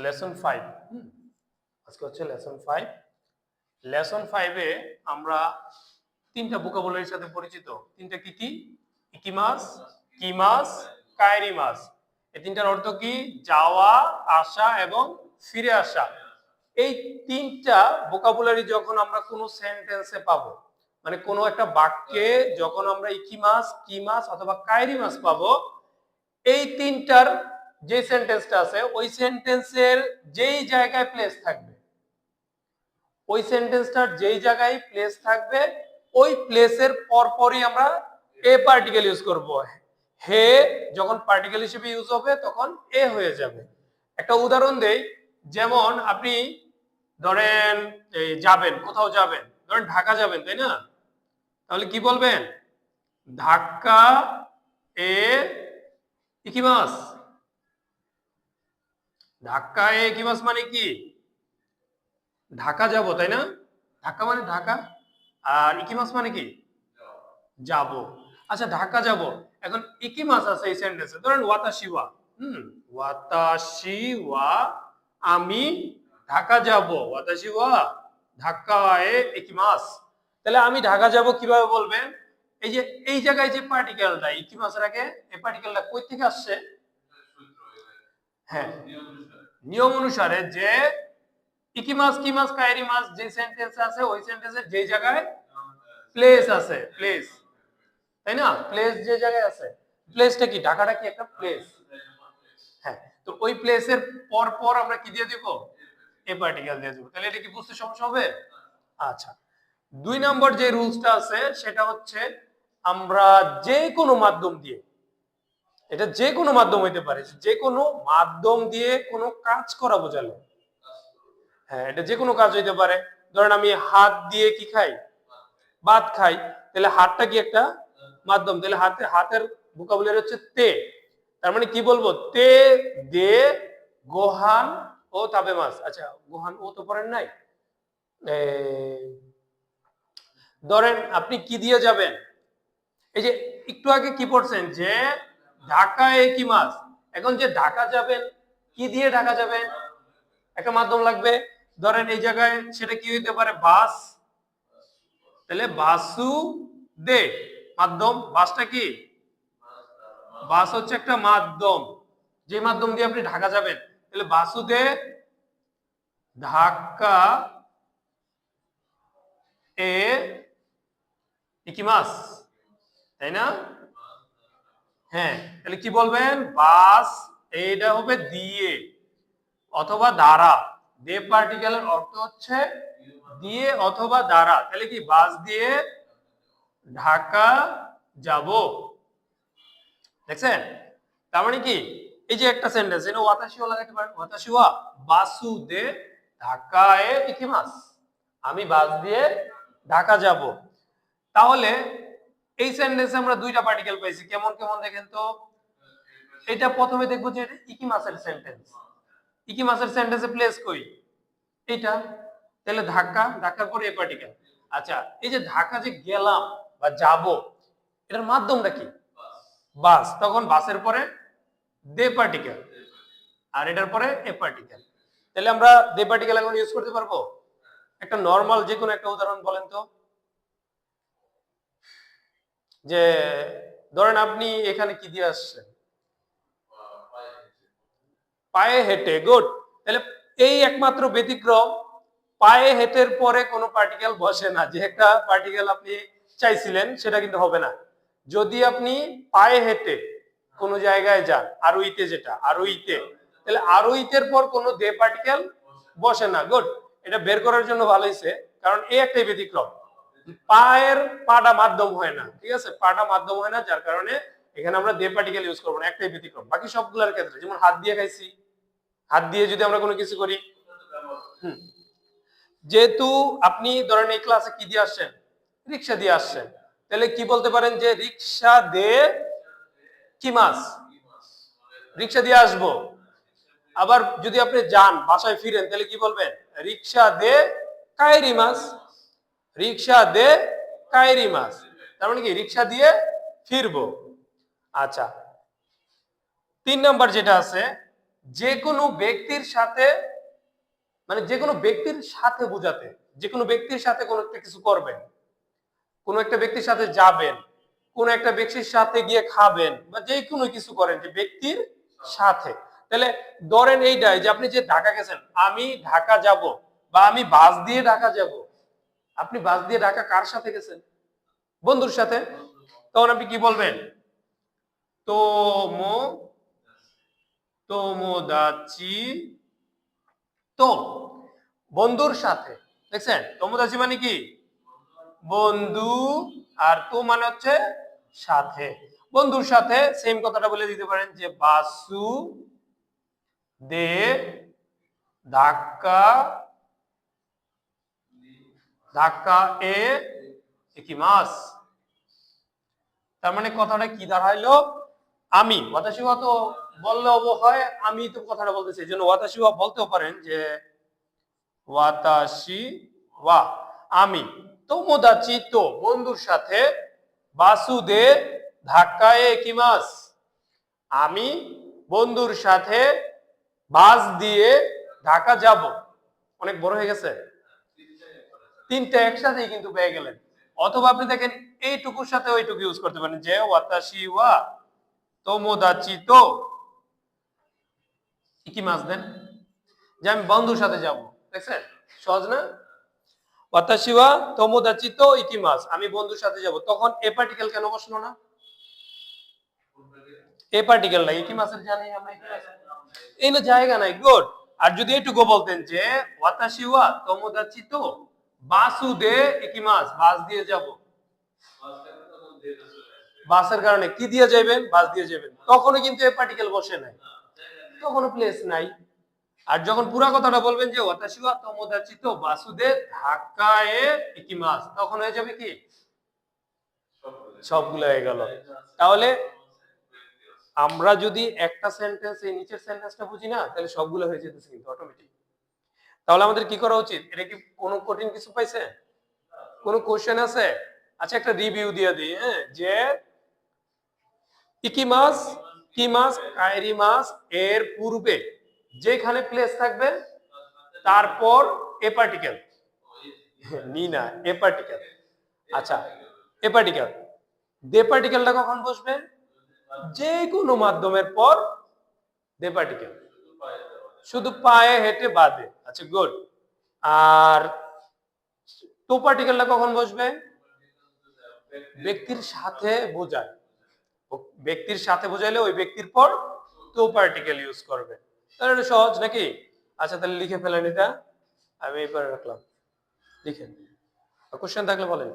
Lesson 5। আজকে হচ্ছে lesson 5। Lesson 5 এ আমরা তিনটা ভোকাবুলারির সাথে পরিচিত। তিনটা কি কি? ইকিমাস, কিমাস, কাইরিমাস। এই তিনটার অর্থ কি? যাওয়া, আসা এবং ফিরে আসা। এই তিনটা ভোকাবুলারি যখন আমরা কোনো সেন্টেন্সে পাবো, মানে কোনো একটা বাক্যে যখন আমরা ইকিমাস, কিমাস অথবা কাইরিমাস পাবো, এই তিনটার যে সেন্টেন্সটা আছে ওই সেন্টেন্সের যেই জায়গায় প্লেস থাকবে, ওই সেন্টেন্সটার যেই জায়গায় প্লেস থাকবে ওই প্লেসের পরপরই আমরা এ পার্টিকেল ইউজ করব। হে যখন পার্টিকেল হিসেবে ইউজ হবে তখন এ হয়ে যাবে। একটা উদাহরণ দেই, যেমন আপনি ধরেন এই যাবেন, কোথাও যাবেন, ধরেন ঢাকা যাবেন, তাই না? তাহলে কি বলবেন? ঢাকা এ ইকিমাস। ঢাকা এ ইকিমাস মানে কি? ঢাকা যাব, তাই না? ঢাকা মানে ঢাকা, আর ইকিমাস মানে কি? যাব। আচ্ছা, ঢাকা যাব। এখন ইকিমাস আছে এই সেন্টেন্সে, ধরেন ওয়াতাশি ওয়া। ওয়াতাশি ওয়া, আমি ঢাকা যাব। ওয়াতাশি ওয়া ঢাকা এ ইকিমাস। তাহলে আমি ঢাকা যাব কিভাবে বলবেন? এই যে এই জায়গায় যে পার্টিকেলটা ইকিমাসের আগে, এই পার্টিকেলটা কই থেকে আসছে? হ্যাঁ, নিয়ম অনুসারে যে ইকিমাস, কিমাস, কাইরিমাস যে সেন্টেন্স আছে ওই সেন্টেন্সের যে জায়গায় প্লেস আছে, প্লেস, তাই না? প্লেস যে জায়গায় আছে, প্লেসটা কি? ঢাকাটা কি একটা প্লেস? হ্যাঁ, তো ওই প্লেসের পর পর আমরা কি দিয়ে দিব? এ পার্টিকেল দিয়ে দিব। তাহলে এটা কি বুঝতে সমস্যা হবে? আচ্ছা, 2 নম্বর যে রুলসটা আছে সেটা হচ্ছে আমরা যে কোনো মাধ্যম দিয়ে, এটা যে কোনো মাধ্যম হইতে পারে, যে কোনো মাধ্যম দিয়ে কোনো কাজ করা বোঝালে। হ্যাঁ, এটা যে কোনো কাজ হইতে পারে। ধরেন আমি হাত দিয়ে কি খাই? ভাত খাই। তাহলে হাতটা কি একটা মাধ্যম? তাহলে হাতের ভোকাবুলারি হচ্ছে তে। তার মানে কি বলবো? তে দে গোহান ও তাবে মাছ। আচ্ছা, গোহান ও তো পড়েন নাই। ধরেন আপনি কি দিয়ে যাবেন? এই যে একটু আগে কি পড়ছেন যে ঢাকায় কি মাছ। এখন যে ঢাকা যাবেন, কি দিয়ে ঢাকা যাবেন? একটা মাধ্যম লাগবে। ধরেন এই জায়গায় সেটা কি হইতে পারে? বাস। তাহলে বাসু দে মাধ্যম। বাসটা কি? বাস হচ্ছে একটা মাধ্যম, যে মাধ্যম দিয়ে আপনি ঢাকা যাবেন। তাহলে বাসু দে ঢাকা এ ইকিমাস, তাই না? হ্যাঁ, তাহলে কি বলবেন? বাস, এইটা হবে দিয়ে অথবা দ্বারা। দে পার্টিকেলের অর্থ হচ্ছে দিয়ে অথবা দ্বারা। তাহলে কি? বাস দিয়ে ঢাকা যাব। দেখছেন? তার মানে কি? এই যে একটা সেন্টেন্স, এটা ওয়াতাশিও লাগাইতে পারেন। ওয়াতাশিওয়া বাসু দে ঢাকায় ইকিমাস। আমি বাস দিয়ে ঢাকা যাব। তাহলে এই সেন্টেন্সে আমরা দুইটা পার্টিকেল পাইছি। কেমন কেমন দেখেন তো। এটা প্রথমে দেখবো যে এটা ইকিমাসের সেন্টেন্স। ইকিমাসের সেন্টেন্সে প্লেস কই? এটা। তাহলে ঢাকা, ঢাকার পরে এ পার্টিকেল। আচ্ছা, এই যে ঢাকা যে গেলাম বা যাব, এটার মাধ্যমটা কি? বাস। তখন বাসের পরে দে পার্টিকেল, আর এটার পরে এ পার্টিকেল। তাহলে আমরা দে পার্টিকেল এখন ইউজ করতে পারবো। একটা নরমাল যে কোনো একটা উদাহরণ বলেন তো। যে ধরেন আপনি এখানে কি দিয়ে আসছেন? পায়ে হেঁটে। গুড। তাহলে এই একমাত্র ব্যতিক্রম, পায়ে হেঁটের পরে কোনো পার্টিকেল বসে না। যে একটা পার্টিকেল আপনি চাইছিলেন সেটা কিন্তু হবে না। যদি আপনি পায়ে হেঁটে কোনো জায়গায় যান, আরোইতে, যেটা আরোইতে, তাহলে আরোইতের পর কোনো দে পার্টিকেল বসে না। গুড। এটা বের করার জন্য ভালো হয়েছে, কারণ এই একটাই ব্যতিক্রম। পায়ের পাটা মাধ্যম হয় না, ঠিক আছে? পাটা মাধ্যম হয় না, যার কারণে এখানে আমরা দে পার্টিকেল ইউজ করবো না। একটাই ব্যতিক্রম। বাকি সবগুলোর ক্ষেত্রে, যেমন হাত দিয়ে খাইছি, হাত দিয়ে যদি আমরা কোনো কিছু করি। যেহেতু আপনি ধরেন এই ক্লাসে কি দিয়ে আসছেন? রিক্সা দিয়ে আসছেন। তাহলে কি বলতে পারেন? যে রিক্সা দে কি মাস, রিক্সা দিয়ে আসবো। আবার যদি আপনি যান, বাসায় ফিরেন, তাহলে কি বলবেন? রিক্সা দে কায়রি মাস। রিক্সা দে কায়রি মাস, তার মানে কি? রিক্সা দিয়ে ফিরবো। আচ্ছা, 3 নাম্বার যেটা আছে যে কোনো ব্যক্তির সাথে, মানে যে কোনো ব্যক্তির সাথে বোঝাতে, যে কোনো ব্যক্তির সাথে কোনো একটা কিছু করবেন, কোনো একটা ব্যক্তির সাথে যাবেন, কোন একটা ব্যক্তির সাথে গিয়ে খাবেন, বা যে কোনো কিছু করেন যে ব্যক্তির সাথে। তাহলে ধরেন এইটাই যে আপনি যে ঢাকা গেছেন, আমি ঢাকা যাব, বা আমি বাস দিয়ে ঢাকা যাব। আপনি বাস দিয়ে ঢাকা কার সাথে গেছেন? বন্ধুর সাথে। তখন আপনি কি বলবেন? তোমো তোমোদাচি তো, বন্ধুর সাথে। দেখছেন, তোমোদাচি মানে কি? বন্ধু, আর তো মানে হচ্ছে সাথে। বন্ধুর সাথে সেম কথাটা বলে দিতে পারেন যে বাসু দে ধাক্কা ধাক্কা এ ইকিমাস। তার মানে কথাটা কি দাঁড়াইলো? আমি ওয়াতাশি ওয়া তো বললেও হয়, আমি তো কথাটা বলতেছি, এই জন্য ওয়াতাশি ওয়া বলতেও পারেন যে ওয়াতাশি ওয়া আমি, তোমোদাচি তো বন্ধুর সাথে, বাসুদে ধাক্কায় কিমাস আমি বন্ধুর সাথে বাস দিয়ে ঢাকা যাব। অনেক বড় হয়ে গেছে, তিনটা একসাথেই কিন্তু পেয়ে গেলেন। অথবা আপনি দেখেন এইটুকুর সাথে ওইটুকু ইউজ করতে পারেন যে ওয়াতাশি ওয়া তোমোদাচি তো ইকিমাস দেন, যে আমি বন্ধুর সাথে যাব। দেখছেন সহজ না? ওয়াতাশি ওয়া তোমোদাচি তো ইকিমাস, আমি বন্ধুর সাথে যাব। তখন এ পার্টিকেল কেন বসলো না? এ পার্টিকেল নাই, ইকিমাসের জানি আমরা ইকিমাস এই না, জায়গা নাই। গুড। আর যদি এটুকু বলতেন যে ওয়াতাশি ওয়া তোমোদাচি তো বাসুদে ইকিমাস, বাস দিয়ে যাব, বাসের কারণে কি দিয়ে যাবেন? বাস দিয়ে যাবেন। তখনও কিন্তু এ পার্টিকেল বসে নাই, তখনও প্লেস নাই। আর যখন পুরা কথাটা বলবেন যে ওয়াতাশি ওয়া তোমোদাচি তো বাসুদে ধাক্কায় ইকিমাস, তখন হয়ে যাবে কি? সবগুলো হয়ে গেল। তাহলে আমরা যদি একটা সেন্টেন্স এই নিচের সেন্টেন্সটা বুঝি না, তাহলে সবগুলো হয়ে যেতেছে কিন্তু অটোমেটিক। তাহলে আমাদের কি করা উচিত? এটা কি কোনো কঠিন কিছু পাইছে? কোনো কোশ্চেন আছে? আচ্ছা, একটা রিভিউ দিয়ে দিই, হ্যাঁ, যে ইকিমাস, কিমাস, কাইরিমাস এর পূর্বে যেখানে প্লেস থাকবে তারপর এ পার্টিকেল, নি না, এ পার্টিকেল। আচ্ছা, এ পার্টিকেল, দে পার্টিকেলটা কখন বসবে? যে কোনো মাধ্যমের পর দে পার্টিকেল, শুধু পায়ে হেঁটে বাদে। আচ্ছা, গুড। আর তো পার্টিকেলটা কখন বসবে? ব্যক্তির সাথে বোঝায়, ব্যক্তির সাথে বোঝাইলে ওই ব্যক্তির পর তো পার্টিকেল ইউজ করবে। তাহলে এটা সহজ নাকি? আচ্ছা, তাহলে লিখে ফেলেন এটা, আমি এই পরে রাখলাম, লিখেন। কোশ্চেন থাকলে বলেন।